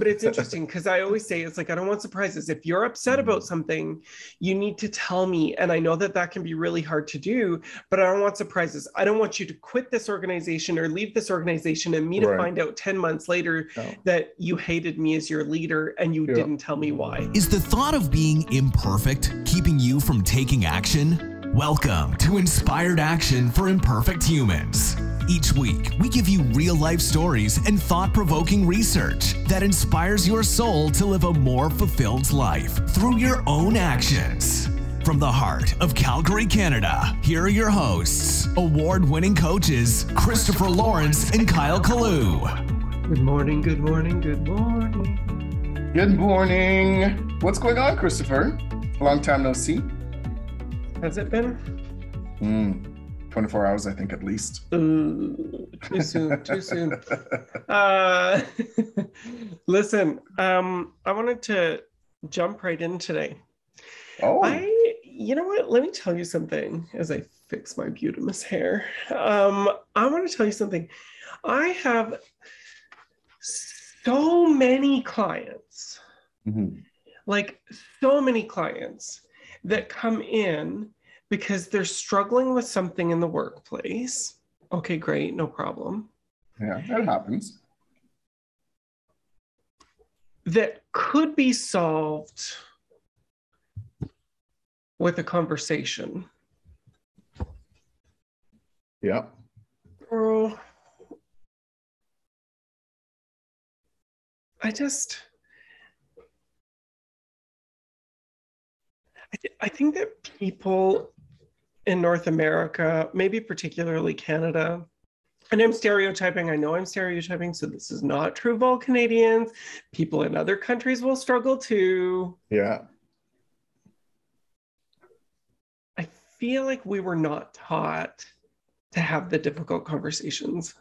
But it's interesting because I always say it's like, I don't want surprises. If you're upset about something, you need to tell me. And I know that that can be really hard to do, but I don't want surprises. I don't want you to quit this organization or leave this organization and me to find out 10 months later that you hated me as your leader and you didn't tell me why. Is the thought of being imperfect keeping you from taking action? Welcome to Inspired Action for Imperfect Humans. Each week, we give you real-life stories and thought-provoking research that inspires your soul to live a more fulfilled life through your own actions. From the heart of Calgary, Canada, here are your hosts, award-winning coaches, Christopher Lawrence and Kyle Kalu. Good morning, good morning, good morning. Good morning. What's going on, Christopher? Long time no see. Has it been? 24 hours, I think, at least. Ooh, too soon, too soon. Listen, I wanted to jump right in today. Oh. You know what? Let me tell you something as I fix my beautimous hair. I want to tell you something. I have so many clients, like so many clients that come in because they're struggling with something in the workplace. Okay, great, no problem. Yeah, that happens. That could be solved with a conversation. Yeah. Girl, I think that people in North America, maybe particularly Canada, and I'm stereotyping, I know I'm stereotyping, so this is not true of all Canadians. People in other countries will struggle too. Yeah. I feel like we were not taught to have the difficult conversations.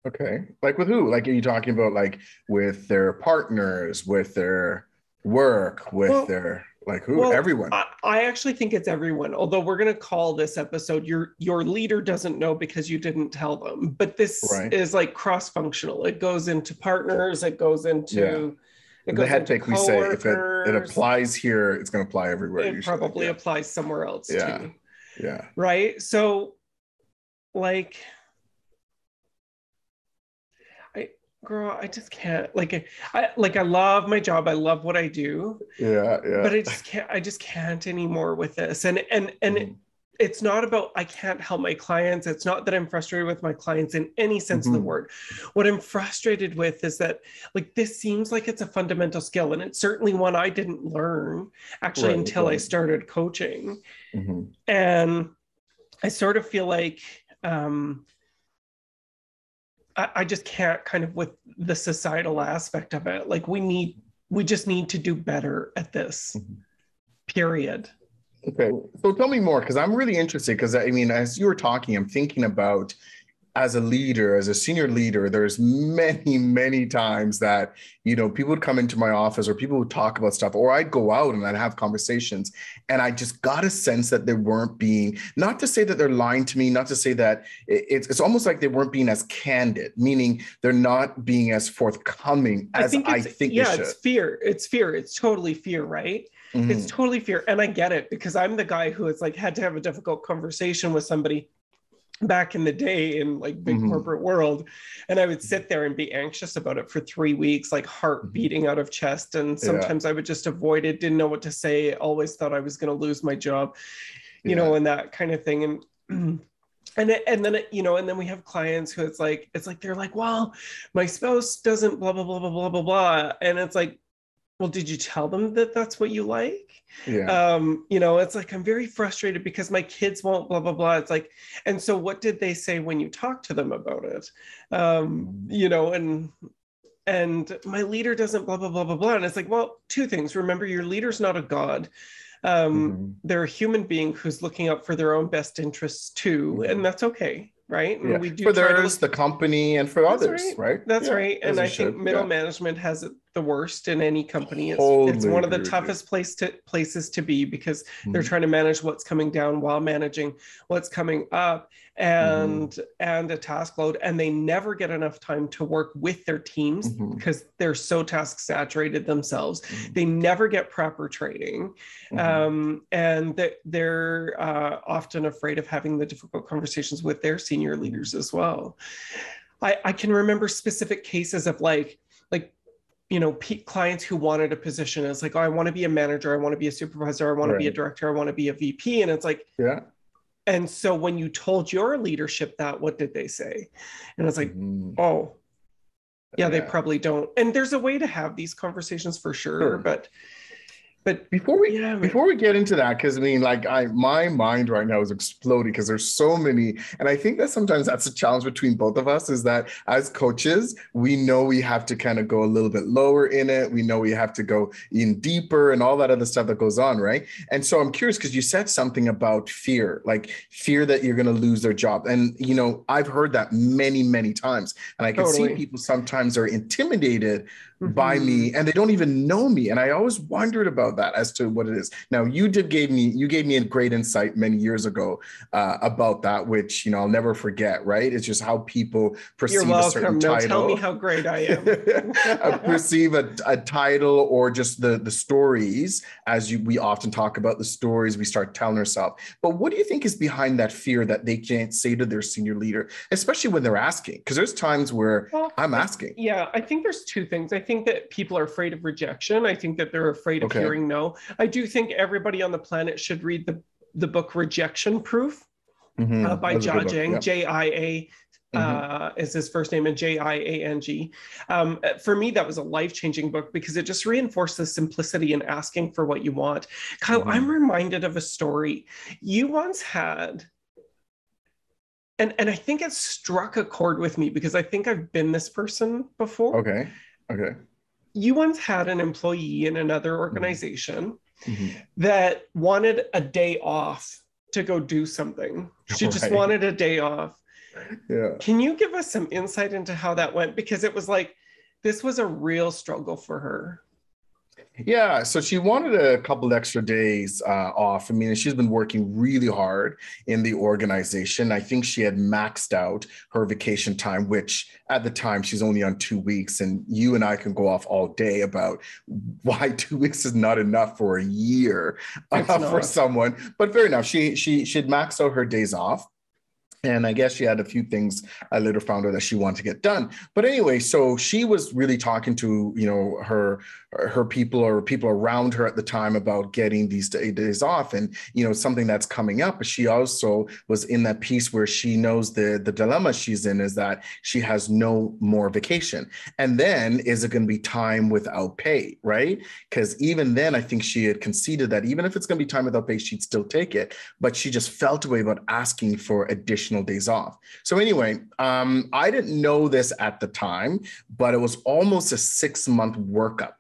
Okay. Like with who? Like, are you talking about like with their partners, with their work, with their, like who? Everyone. I actually think it's everyone, although we're going to call this episode your leader doesn't know because you didn't tell them. But this is like cross-functional. It goes into partners, it goes into the head pick, we say if it applies here, it's going to apply everywhere. It probably applies somewhere else too. Yeah. Right? So like, girl, I just can't, I love my job. I love what I do. Yeah. But I just can't anymore with this. And it's not about, I can't help my clients. It's not that I'm frustrated with my clients in any sense of the word. What I'm frustrated with is that like, this seems like it's a fundamental skill. And it's certainly one I didn't learn actually until I started coaching. And I sort of feel like, I just can't kind of with the societal aspect of it. Like we just need to do better at this, period. Okay. So tell me more, because I'm really interested, because I mean, as you were talking, I'm thinking about as a leader, as a senior leader, there's many, many times that, you know, people would come into my office or people would talk about stuff, or I'd go out and I'd have conversations. And I just got a sense that they weren't being, not to say that they're lying to me, not to say that it's almost like they weren't being as candid, meaning they're not being as forthcoming as I think they should. It's fear. It's fear. It's totally fear, right? It's totally fear. And I get it, because I'm the guy who has like had to have a difficult conversation with somebody back in the day in like big corporate world. And I would sit there and be anxious about it for 3 weeks, like heart beating out of chest. And sometimes I would just avoid it, didn't know what to say, always thought I was going to lose my job, you know, and that kind of thing. And then, you know, and then we have clients who it's like, they're like, well, my spouse doesn't blah, blah, blah, blah, blah, blah, blah. And it's like, well, did you tell them that that's what you like? Yeah. You know, it's like, I'm very frustrated because my kids won't blah, blah, blah. It's like, and so what did they say when you talked to them about it? You know, and my leader doesn't blah, blah, blah, blah, blah. And it's like, well, two things. Remember, your leader's not a god. They're a human being who's looking out for their own best interests too. And that's okay. Right. And we do for theirs, the company, and for others. Right. That's right. And I think middle management has the worst in any company. It's Totally one of the agree with toughest places to be, because they're Mhm. trying to manage what's coming down while managing what's coming up, and a task load, and they never get enough time to work with their teams Mhm. because they're so task saturated themselves. Mhm. They never get proper training, and they're often afraid of having the difficult conversations with their senior leaders as well. I can remember specific cases of like clients who wanted a position. It's like, oh, I want to be a manager, I want to be a supervisor, I want to be a Right. director, I want to be a VP. And it's like, Yeah. and so when you told your leadership that, what did they say? And it's like, Mhm. oh, yeah, they Yeah. probably don't. And there's a way to have these conversations for sure, Sure. but Before we yeah, get into that, because I mean, like my mind right now is exploding because there's so many, and I think that sometimes that's a challenge between both of us, is that as coaches, we know we have to kind of go a little bit lower in it. We know we have to go in deeper and all that other stuff that goes on, right? And so I'm curious because you said something about fear, like fear that you're going to lose their job, and you know, I've heard that many, many times, and I can see totally. people sometimes are intimidated by Mhm. me and they don't even know me, and I always wondered about that as to what it is. Now you gave me a great insight many years ago about that, which, you know, I'll never forget, right? It's just how people You're perceive a certain welcome. Now tell me title. how great I am. Perceive a title, or just the stories, as we often talk about the stories we start telling ourselves. But what do you think is behind that fear that they can't say to their senior leader, especially when they're asking? Because there's times where Well, I'm asking. yeah, I think there's two things. I think that people are afraid of rejection. I think that they're afraid of Okay. hearing no. I do think everybody on the planet should read the book Rejection Proof by That's a good book. Jia Jiang, Yeah. Jia is his first name, and Jiang. For me, that was a life-changing book because it just reinforced the simplicity in asking for what you want. Kyle, I'm reminded of a story you once had. And I think it struck a chord with me because I think I've been this person before. Okay. You once had an employee in another organization that wanted a day off to go do something. She just wanted a day off. Yeah. Can you give us some insight into how that went? Because it was like, this was a real struggle for her. Yeah, so she wanted a couple extra days off. I mean, she's been working really hard in the organization. I think she had maxed out her vacation time, which at the time she's only on 2 weeks. And you and I can go off all day about why 2 weeks is not enough for a year for someone. But fair enough, she had maxed out her days off. And I guess she had a few things I later found out that she wanted to get done. But anyway, so she was really talking to, you know, her people or people around her at the time about getting these days off, and, you know, something that's coming up. But she also was in that piece where she knows the dilemma she's in is that she has no more vacation. And then is it going to be time without pay, right? Because even then, I think she had conceded that even if it's going to be time without pay, she'd still take it. But she just felt a way about asking for additional days off. So anyway, I didn't know this at the time, but it was almost a 6-month workup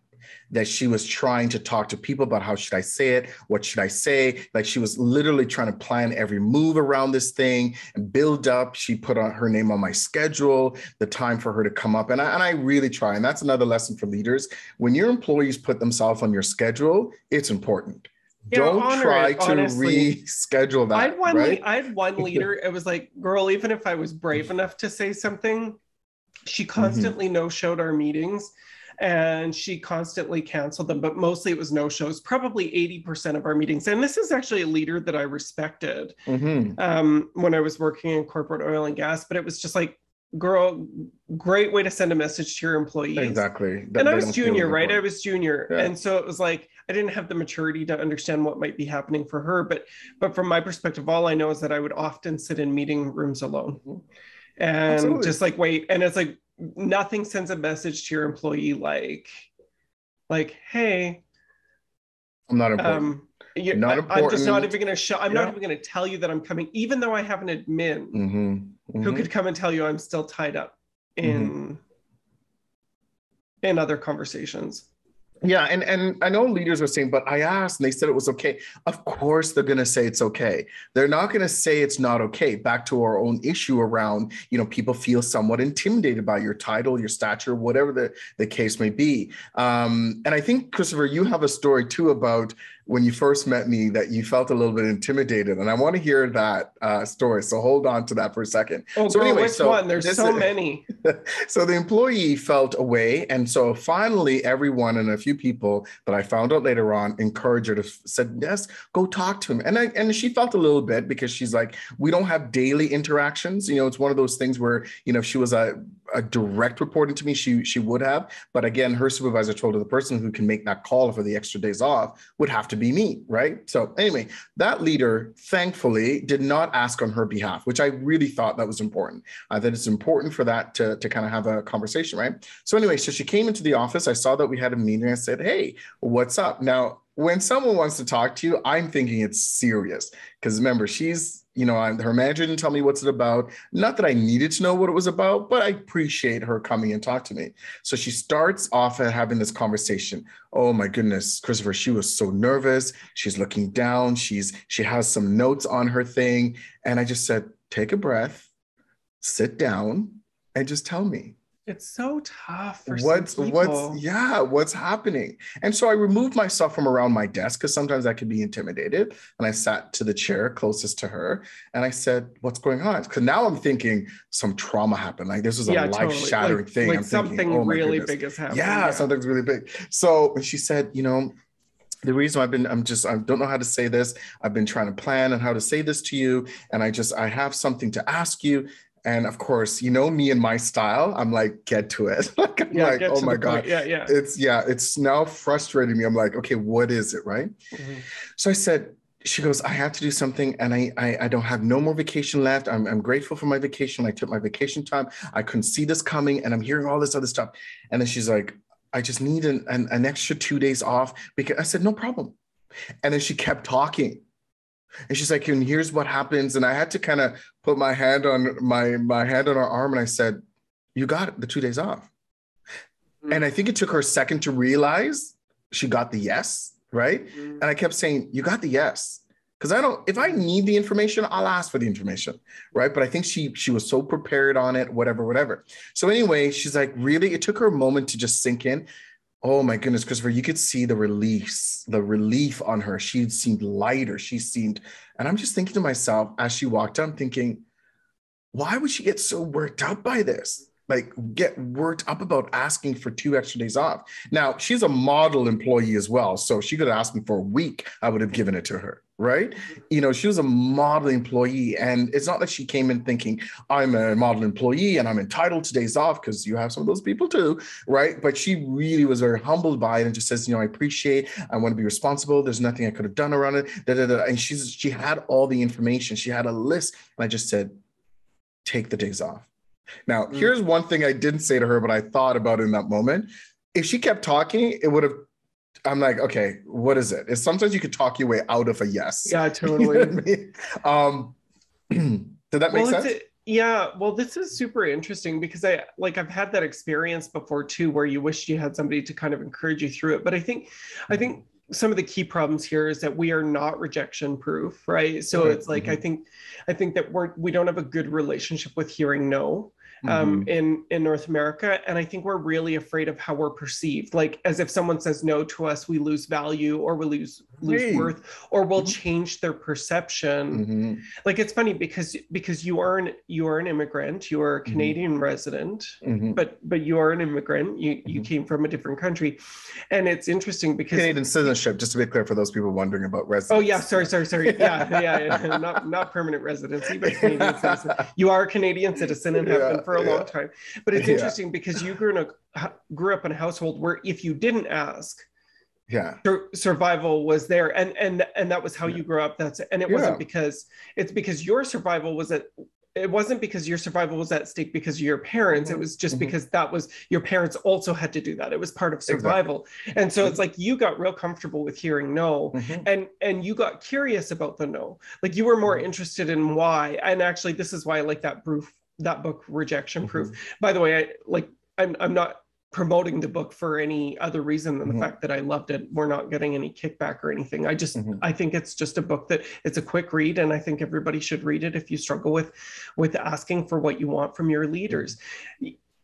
that she was trying to talk to people about how should I say it? What should I say? Like, she was literally trying to plan every move around this thing and build up. She put on her name on my schedule, the time for her to come up. And I really try. And that's another lesson for leaders. When your employees put themselves on your schedule, it's important. Yeah, don't try to honestly. reschedule that. I had one leader. It was like, girl, even if I was brave enough to say something, she constantly no-showed our meetings, and she constantly canceled them. But mostly it was no-shows, probably 80% of our meetings. And this is actually a leader that I respected when I was working in corporate oil and gas. But it was just like, girl, great way to send a message to your employees. Exactly. And I was junior, right? I was junior. Yeah. And so it was like, I didn't have the maturity to understand what might be happening for her. But from my perspective, all I know is that I would often sit in meeting rooms alone and just like wait. And it's like, nothing sends a message to your employee like, hey, I'm not important. I'm just not even going to show. I'm not even going to tell you that I'm coming, even though I have an admin who could come and tell you I'm still tied up in other conversations. Yeah, and I know leaders were saying, but I asked and they said it was okay. Of course, they're going to say it's okay. They're not going to say it's not okay. Back to our own issue around, people feel somewhat intimidated by your title, your stature, whatever the case may be. And I think, Christopher, you have a story too about when you first met me that you felt a little bit intimidated. And I want to hear that story. So hold on to that for a second. Oh, so girl, anyway, which one? There's so many. So the employee felt away. And so finally, everyone and a few people that I found out later on encouraged her to said, yes, go talk to him. And she felt a little bit because she's like, we don't have daily interactions. It's one of those things where, if she was a direct reporting to me, she would have. But again, her supervisor told her the person who can make that call for the extra days off would have to be me, right? So anyway, that leader, thankfully, did not ask on her behalf, which I really thought that was important. That it's important for that to kind of have a conversation, right? So anyway, so she came into the office. I saw that we had a meeting. I said, hey, what's up? Now, when someone wants to talk to you, I'm thinking it's serious because remember, she's her manager didn't tell me what's it about. Not that I needed to know what it was about, but I appreciate her coming and talk to me. So she starts off at having this conversation. Oh my goodness, Christopher, she was so nervous. She's looking down. she has some notes on her thing. And I just said, take a breath, sit down, and just tell me. It's so tough for some people. What's happening? And so I removed myself from around my desk because sometimes I could be intimidated. And I sat to the chair closest to her and I said, what's going on? Because now I'm thinking some trauma happened. Like this was a life-shattering thing. Like I'm something thinking, oh, really big has happened. Yeah, something's really big. So she said, the reason I don't know how to say this. I've been trying to plan on how to say this to you. And I have something to ask you. And of course, me and my style, I'm like, get to it. Oh my God. Yeah. It's now frustrating me. I'm like, okay, what is it, right? Mm-hmm. So I said, she goes, I have to do something and I don't have no more vacation left. I'm grateful for my vacation. I took my vacation time. I couldn't see this coming and I'm hearing all this other stuff. And then she's like, I just need an extra 2 days off because I said, no problem. And then she kept talking. And she's like, and here's what happens. And I had to kind of put my hand on my hand on her arm. And I said, you got it, the 2 days off. Mm-hmm. And I think it took her a second to realize she got the yes, right? Mm-hmm. And I kept saying, you got the yes. Because if I need the information, I'll ask for the information, right? But I think she was so prepared on it, whatever. So anyway, she's like, really? It took her a moment to just sink in. Oh my goodness, Christopher, you could see the relief on her. She seemed lighter. And I'm just thinking to myself as she walked out, I'm thinking, why would she get so worked up by this? Like get worked up about asking for 2 extra days off. Now, she's a model employee as well. So she could have asked me for a week. I would have given it to her, right? She was a model employee. And it's not that she came in thinking, I'm a model employee and I'm entitled to days off because you have some of those people too, right? But she really was very humbled by it and just says, I appreciate, I want to be responsible. There's nothing I could have done around it. And she had all the information. She had a list. And I just said, take the days off. Now, here's one thing I didn't say to her, but I thought about it in that moment. If she kept talking, it would have, I'm like, okay, what is it? It's sometimes you could talk your way out of a yes. Yeah, totally. You know what I mean? Did that make sense? Yeah, well, this is super interesting because I've had that experience before too, where you wish you had somebody to kind of encourage you through it. But I think some of the key problems here is that we are not rejection proof, right? So it's like, I think that we don't have a good relationship with hearing no. In North America. And I think we're really afraid of how we're perceived. Like as if someone says no to us, we lose value or we lose worth, or we'll change their perception. Like it's funny because you are an immigrant, you are a Canadian resident, but you are an immigrant. You came from a different country. And it's interesting because Canadian citizenship, just to be clear for those people wondering about residency. Oh yeah, sorry. Yeah. Not permanent residency, but Canadian citizen. You are a Canadian citizen and have been for a long time. But it's interesting because you grew up in a household where if you didn't ask, survival was there, and that was how you grew up. It wasn't because your survival was it wasn't because your survival was at stake because of your parents. It was just because that was your parents also had to do that. It was part of survival. Exactly. And so it's like you got real comfortable with hearing no, and you got curious about the no. Like you were more interested in why. And actually, this is why I like that book, Rejection Proof. By the way, I'm not promoting the book for any other reason than the fact that I loved it. We're not getting any kickback or anything. I just, I think it's just a book that it's a quick read, and I think everybody should read it if you struggle with asking for what you want from your leaders.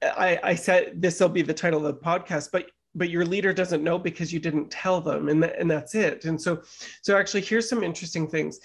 I said this will be the title of the podcast, but your leader doesn't know because you didn't tell them, and that's it. And so actually, here's some interesting things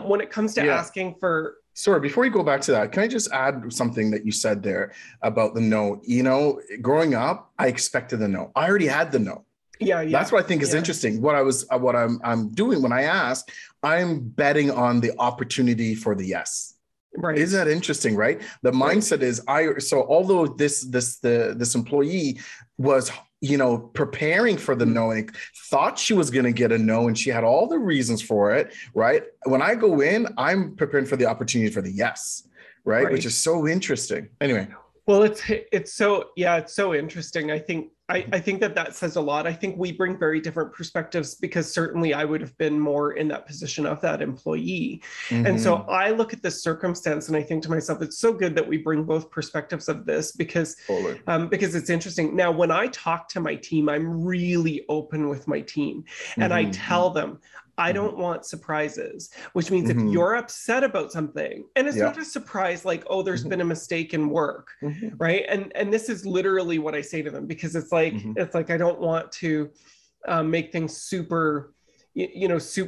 when it comes to asking for. Sorry, before you go back to that, can I just add something that you said there about the no? You know, growing up, I expected the no. I already had the no. Yeah. That's what I think is interesting. What I'm doing when I ask, I'm betting on the opportunity for the yes. Right. Isn't that interesting, right? The mindset is although this employee was, you know, preparing for the no and thought she was going to get a no, and she had all the reasons for it, right? When I go in, I'm preparing for the opportunity for the yes, right? Which is so interesting. Anyway. Well, it's so interesting. I think that says a lot. I think we bring very different perspectives, because certainly I would have been more in that position of that employee. And so I look at this circumstance and I think to myself, it's so good that we bring both perspectives of this, because it's interesting. Now, when I talk to my team, I'm really open with my team, and I tell them, I don't want surprises, which means if you're upset about something, and it's not a surprise like, oh, there's been a mistake in work, right? And this is literally what I say to them, because it's like I don't want to make things super,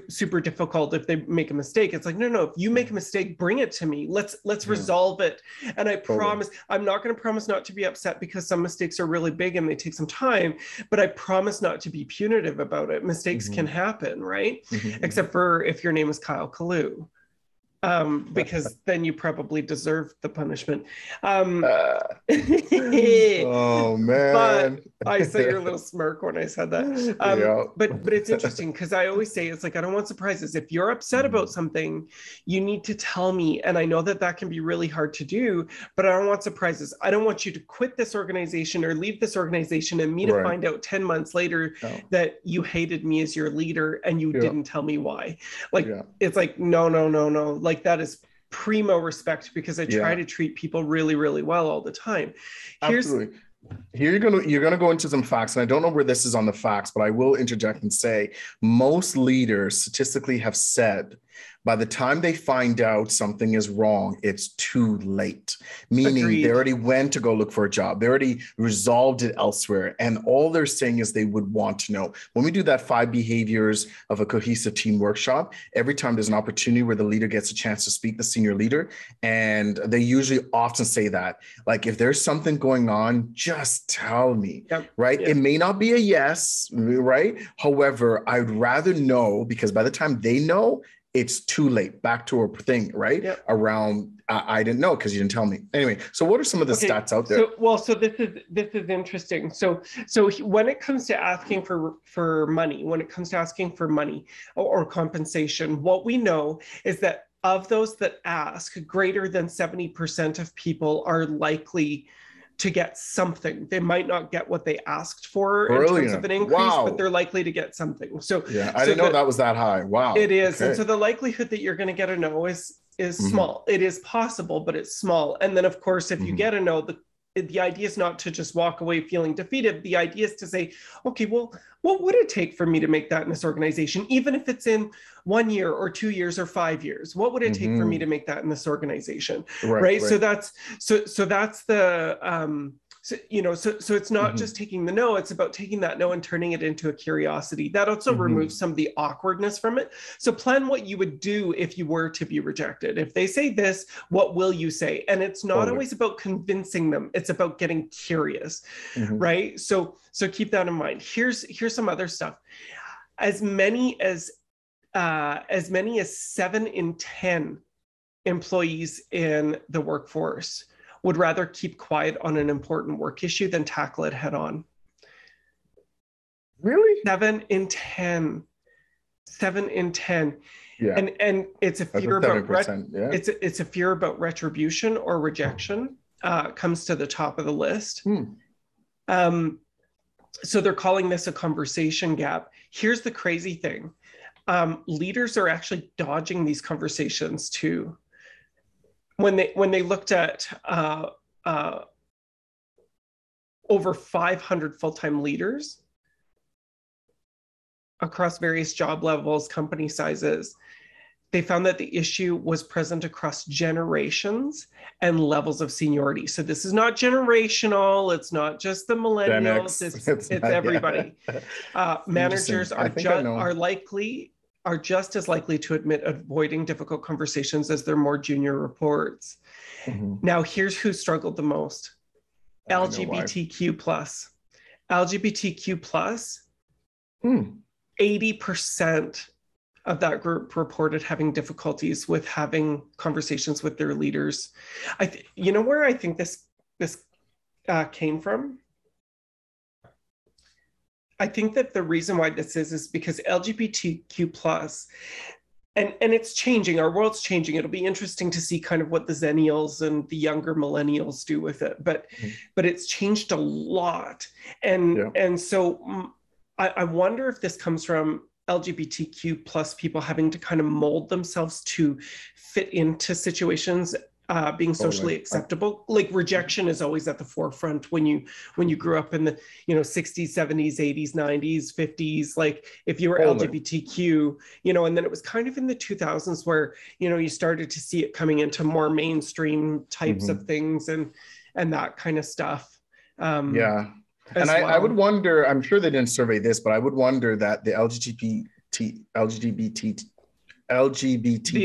super difficult if they make a mistake. It's like, no, if you make a mistake, bring it to me. Let's resolve it. And I promise, I'm not going to promise not to be upset, because some mistakes are really big and they take some time, but I promise not to be punitive about it. Mistakes can happen, right? Except for if your name is Kyle Kalu. Because then you probably deserve the punishment. Oh man! But I saw your little smirk when I said that. But it's interesting, because I always say, it's like, I don't want surprises. If you're upset about something, you need to tell me. And I know that can be really hard to do, but I don't want surprises. I don't want you to quit this organization or leave this organization and me to find out 10 months later that you hated me as your leader and you didn't tell me why. Like, it's like, no. Like, that is primo respect, because I try to treat people really, really well all the time. Absolutely. Here you're gonna go into some facts, and I don't know where this is on the facts, but I will interject and say most leaders statistically have said by the time they find out something is wrong, it's too late. Meaning They already went to go look for a job. They already resolved it elsewhere. And all they're saying is they would want to know. When we do that 5 behaviors of a cohesive team workshop, every time there's an opportunity where the leader gets a chance to speak, the senior leader, and they usually often say that, like, if there's something going on, just tell me, right? It may not be a yes, right? However, I'd rather know, because by the time they know, it's too late. Back to our thing, right? Around, I didn't know because you didn't tell me. Anyway, so what are some of the stats out there? So this is interesting. So when it comes to asking for money, or compensation, what we know is that of those that ask, greater than 70% of people are likely to get something. They might not get what they asked for in terms of an increase, but they're likely to get something. So I didn't know that was that high. Wow. It is. Okay. And so the likelihood that you're going to get a no is small. It is possible, but it's small. And then of course, if you get a no, the idea is not to just walk away feeling defeated. The idea is to say, okay, well, what would it take for me to make that in this organization? Even if it's in 1 year or 2 years or 5 years, what would it take for me to make that in this organization? Right. So that's the, so it's not just taking the no, it's about taking that no and turning it into a curiosity. That also removes some of the awkwardness from it. So plan what you would do if you were to be rejected. If they say this, what will you say? And it's not always about convincing them. It's about getting curious, right? So keep that in mind. Here's some other stuff. As many as 7 in 10 employees in the workforce would rather keep quiet on an important work issue than tackle it head on. Really? 7 in 10. 7 in 10. Yeah. And it's a fear about it's a fear about retribution or rejection comes to the top of the list. So they're calling this a conversation gap. Here's the crazy thing. Leaders are actually dodging these conversations too. When they looked at over 500 full-time leaders across various job levels, company sizes. They found that the issue was present across generations and levels of seniority. So this is not generational. It's not just the millennials. It's everybody. Managers are just as likely to admit avoiding difficult conversations as their more junior reports. Now, here's who struggled the most. LGBTQ plus. LGBTQ plus, 80% of that group reported having difficulties with having conversations with their leaders. You know where I think this came from? I think that the reason why this is because LGBTQ plus, and it's changing, our world's changing. It'll be interesting to see kind of what the Zennials and the younger millennials do with it, but it's changed a lot. And so I wonder if this comes from LGBTQ plus people having to kind of mold themselves to fit into situations, being socially acceptable. Like rejection is always at the forefront when you grew up in the 60s, 70s, 80s, 90s, 50s. Like if you were LGBTQ, and then it was kind of in the 2000s where you started to see it coming into more mainstream types of things and that kind of stuff. And I would wonder, I'm sure they didn't survey this, but I would wonder that the LGBTQ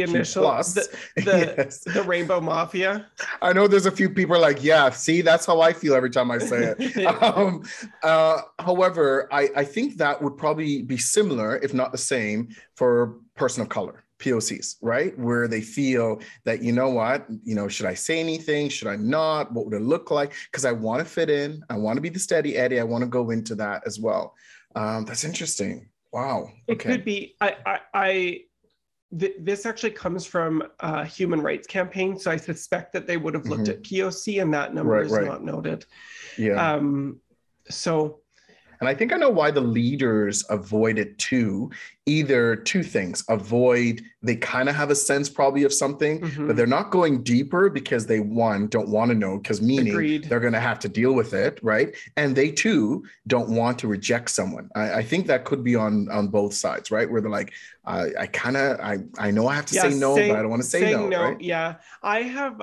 initial, plus, the Rainbow Mafia. I know there's a few people are like, yeah, see, that's how I feel every time I say it. However, I think that would probably be similar, if not the same, for person of color. POCs, right? Where they feel that, should I say anything? Should I not? What would it look like? Because I want to fit in. I want to be the steady Eddie. I want to go into that as well. That's interesting. Wow. It could be. This actually comes from a human rights campaign. So I suspect that they would have looked at POC and that number is not noted. Yeah. And I think I know why the leaders avoid it too. Either two things: they kind of have a sense probably of something, but they're not going deeper because they don't want to know, because meaning they're going to have to deal with it, right? And they too don't want to reject someone. I think that could be on both sides, right? Where they're like, I know I have to say no, but I don't want to say no. Right? Yeah. I have,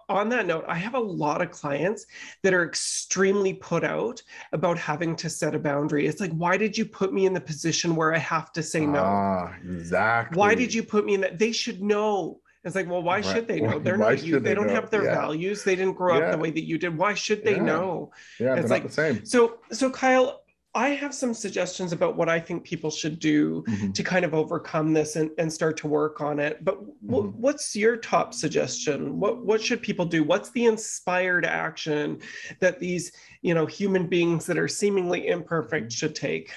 on that note, I have a lot of clients that are extremely put out about having to set a boundary. It's like, why did you put me in the position where I have to say no? Exactly. Why did you put me in that? They should know. It's like, well, why should they know? They're not you. They don't have their values. They didn't grow up the way that you did. Why should they know? Yeah, it's they're not the same. So Kyle, I have some suggestions about what I think people should do to kind of overcome this and start to work on it. But what's your top suggestion? What should people do? What's the inspired action that these, human beings that are seemingly imperfect should take?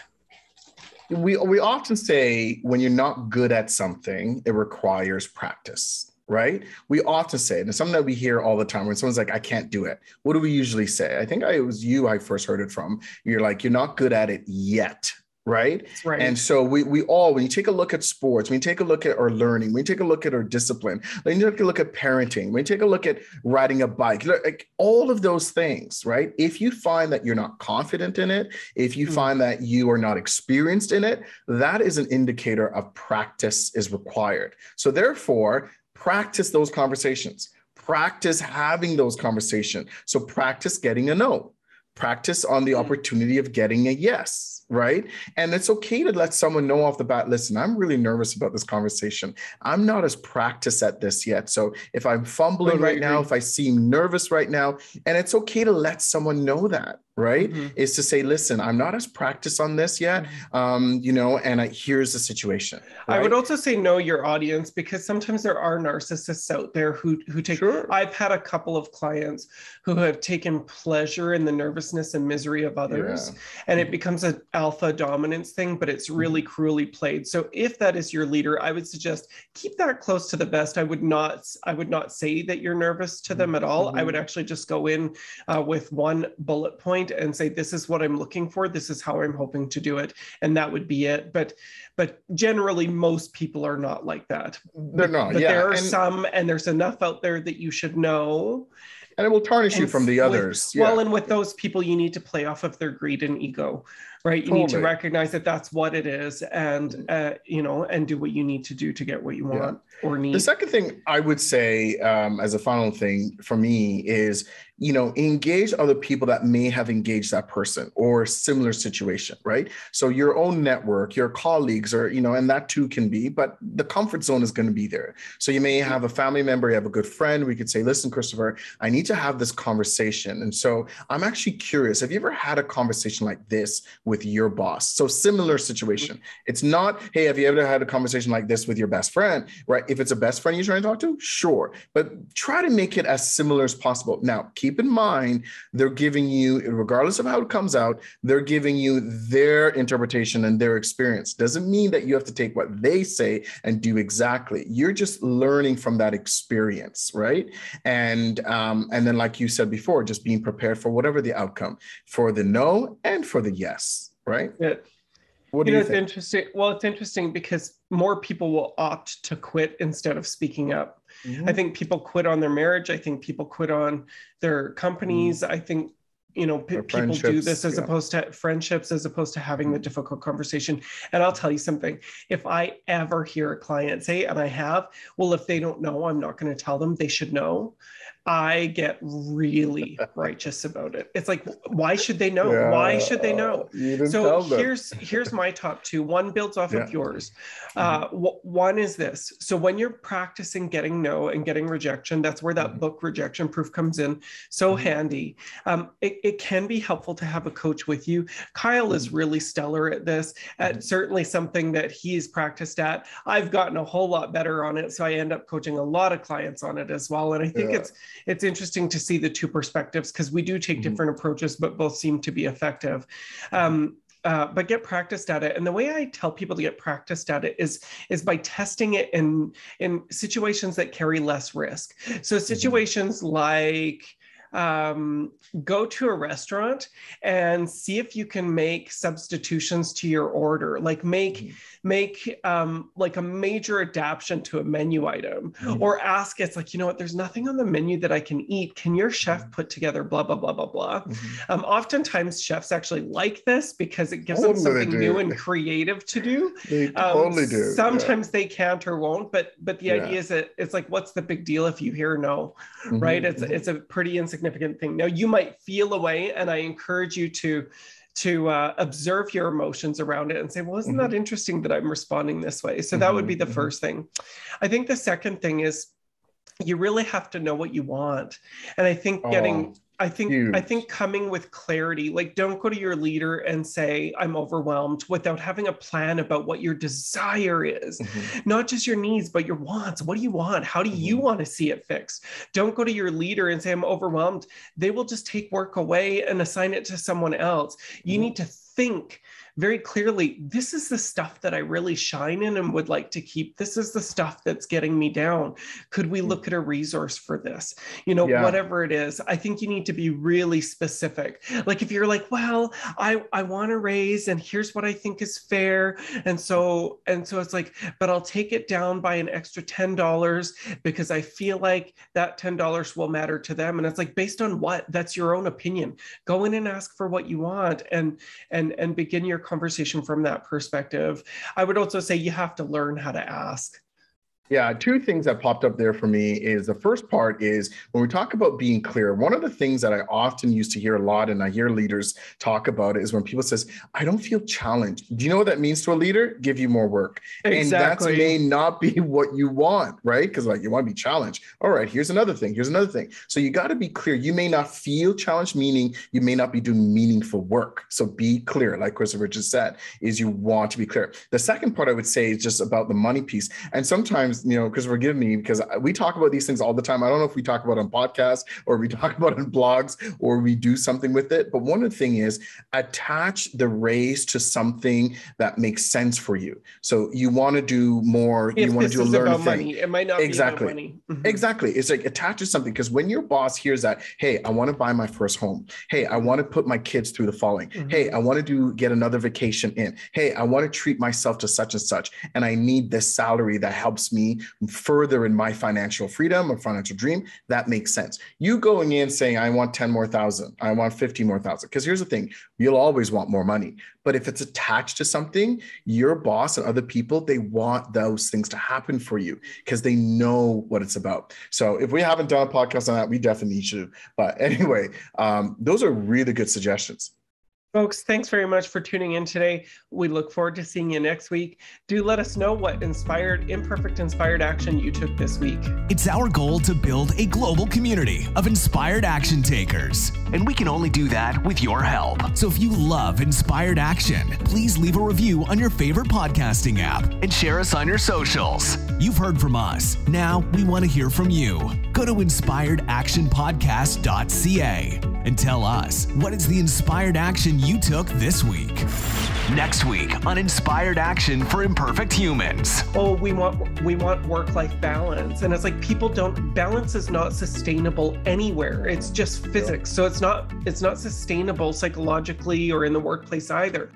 We often say when you're not good at something, it requires practice, right? We often say, and it's something that we hear all the time when someone's like, I can't do it. What do we usually say? I think it was you I first heard it from. You're like, you're not good at it yet. Right. Right. And so we all, when you take a look at sports, when you take a look at our learning, when you take a look at our discipline, when you take a look at parenting, when you take a look at riding a bike, like all of those things, right? If you find that you're not confident in it, if you find that you are not experienced in it, that is an indicator of practice is required. So therefore, practice those conversations, practice having those conversations. So practice getting a no, practice on the opportunity of getting a yes. Right. And it's okay to let someone know off the bat, listen, I'm really nervous about this conversation. I'm not as practiced at this yet. So if I'm fumbling right now, if I seem nervous right now, and it's okay to let someone know that. Right. Is to say, listen, I'm not as practiced on this yet, here's the situation. Right? I would also say know your audience, because sometimes there are narcissists out there who take, I've had a couple of clients who have taken pleasure in the nervousness and misery of others, and it becomes an alpha dominance thing, but it's really cruelly played. So if that is your leader, I would suggest keep that close to the vest. I would not say that you're nervous to them at all. I would actually just go in with one bullet point and say, this is what I'm looking for. This is how I'm hoping to do it. And that would be it. But generally, most people are not like that. They're not. But there are some, and there's enough out there that you should know And it will tarnish you from the others. Well, and with those people, you need to play off of their greed and ego, right? You need to recognize that that's what it is, and and do what you need to do to get what you want or need. The second thing I would say, as a final thing for me, is engage other people that may have engaged that person or similar situation, right? So your own network, your colleagues, or and that too can be, but the comfort zone is going to be there. So you may have a family member, you have a good friend. We could say, listen, Christopher, I need to have this conversation. And so I'm actually curious, have you ever had a conversation like this with your boss? So similar situation. It's not, hey, have you ever had a conversation like this with your best friend, right? If it's a best friend you're trying to talk to, sure. But try to make it as similar as possible. Now, keep in mind, they're giving you, regardless of how it comes out, they're giving you their interpretation and their experience. Doesn't mean that you have to take what they say and do exactly. You're just learning from that experience, right? And then, like you said before, just being prepared for whatever the outcome, for the no and for the yes, right? Yeah. What do you think? think? It's interesting. Well, it's interesting because more people will opt to quit instead of speaking up. I think people quit on their marriage. I think people quit on their companies. I think people do this as opposed to friendships, as opposed to having the difficult conversation. And I'll tell you something, if I ever hear a client say, and I have, well, if they don't know, I'm not going to tell them, they should know, I get really righteous about it. It's like, why should they know? Yeah, why should they know? So here's my top two. One builds off of yours. One is this. So when you're practicing getting no and getting rejection, that's where that book Rejection Proof comes in so handy. It can be helpful to have a coach with you. Kyle is really stellar at this, at certainly something that he's practiced at. I've gotten a whole lot better on it. So I end up coaching a lot of clients on it as well. And I think it's interesting to see the two perspectives, because we do take different approaches, but both seem to be effective. But get practiced at it. And the way I tell people to get practiced at it is by testing it in situations that carry less risk. So situations like, go to a restaurant and see if you can make substitutions to your order, like make like a major adaptation to a menu item, or ask, it's like, there's nothing on the menu that I can eat. Can your chef put together blah, blah, blah, blah, blah. Oftentimes chefs actually like this because it gives them something new and creative to do. They totally do. Sometimes they can't or won't, but the idea is that it's like, what's the big deal if you hear no, right? It's a pretty insignificant thing. Now you might feel away, and I encourage you to observe your emotions around it and say, well, isn't that interesting that I'm responding this way? So that would be the first thing. I think the second thing is you really have to know what you want. And I think I think coming with clarity, like don't go to your leader and say, I'm overwhelmed, without having a plan about what your desire is, not just your needs, but your wants. What do you want? How do you want to see it fixed? Don't go to your leader and say, I'm overwhelmed. They will just take work away and assign it to someone else. You need to think very clearly, this is the stuff that I really shine in and would like to keep. This is the stuff that's getting me down. Could we look at a resource for this? Whatever it is, I think you need to be really specific. Like if you're like, well, I want to raise, and here's what I think is fair. And so it's like, but I'll take it down by an extra $10 because I feel like that $10 will matter to them. And it's like, based on what? That's your own opinion. Go in and ask for what you want and begin your conversation from that perspective. I would also say you have to learn how to ask. Yeah, two things that popped up there for me is the first part is when we talk about being clear, one of the things that I often used to hear a lot, and I hear leaders talk about it, is when people says, I don't feel challenged. Do you know what that means to a leader? Give you more work. Exactly. And that may not be what you want, right? Because like you want to be challenged. All right, here's another thing. Here's another thing. So you got to be clear. You may not feel challenged, meaning you may not be doing meaningful work. So be clear, like Christopher just said, is you want to be clear. The second part I would say is just about the money piece. And sometimes, because forgive me, because we talk about these things all the time. I don't know if we talk about it on podcasts or we talk about it on blogs or we do something with it. But one of the things is attach the raise to something that makes sense for you. So you want to do more. You want to do a learning thing. Money, it might not be about money. Exactly. It's like attach to something, because when your boss hears that, hey, I want to buy my first home. Hey, I want to put my kids through the following. Hey, I want to get another vacation in. Hey, I want to treat myself to such and such. And I need this salary that helps me me further in my financial freedom or financial dream, that makes sense. You going in saying, I want 10 more thousand, I want 50 more thousand. Because here's the thing, you'll always want more money. But if it's attached to something, your boss and other people, they want those things to happen for you because they know what it's about. So if we haven't done a podcast on that, we definitely should. But anyway, those are really good suggestions. Folks, thanks very much for tuning in today. We look forward to seeing you next week. Do let us know what imperfect inspired action you took this week. It's our goal to build a global community of inspired action takers. And we can only do that with your help. So if you love inspired action, please leave a review on your favorite podcasting app and share us on your socials. You've heard from us. Now we want to hear from you. Go to inspiredactionpodcast.ca and tell us, what is the inspired action you took this week? Next week on Inspired Action for Imperfect Humans. Oh, we want work-life balance. And it's like balance is not sustainable anywhere. It's just physics. So it's not sustainable psychologically or in the workplace either.